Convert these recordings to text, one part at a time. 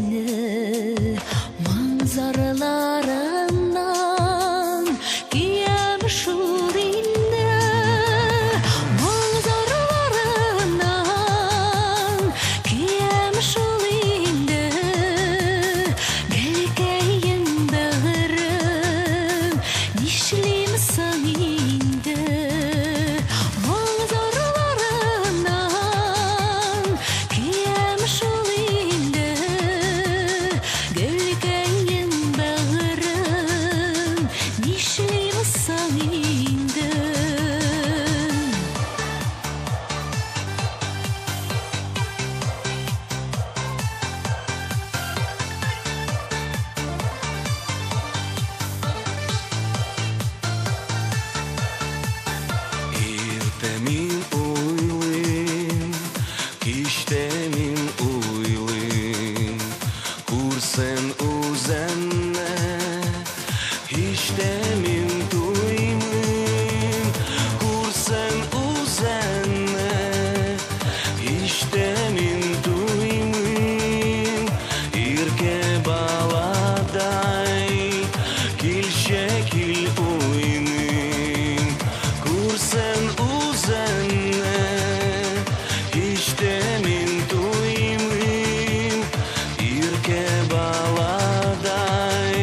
seni manzaralarından giyemiş ulinde, manzaralarından giyemiş ulinde. Gelgeyin bağırım nişlim saninde, manzaralarından giyemiş ulinde. Gelgeyin bağırım nişlim saninde. Ertemin uyluyum, kiştemin uyluyum. Kursen uzenne, hiçtemin duymuyum. Kursen uzenne, hiçtemin duymuyum. İrke baladay, kil şekil uynuyum. Kursen uzenne, hiçtemin duymuyum. İrke baladay,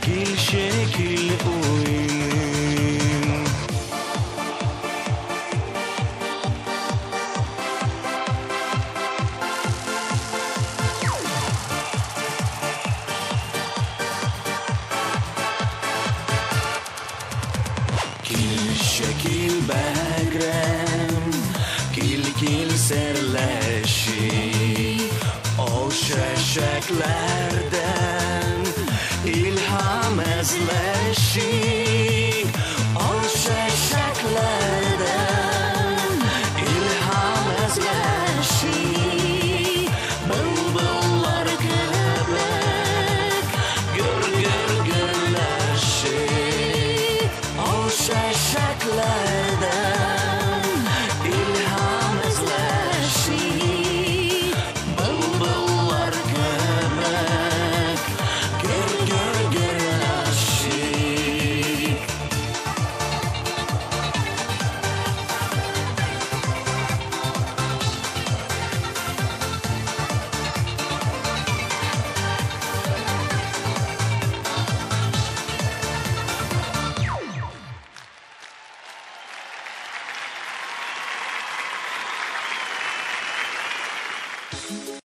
kil şekil uynuyum. Kil şekil begrem, kil serleşi. O şeşeklerden ilham ezleşi.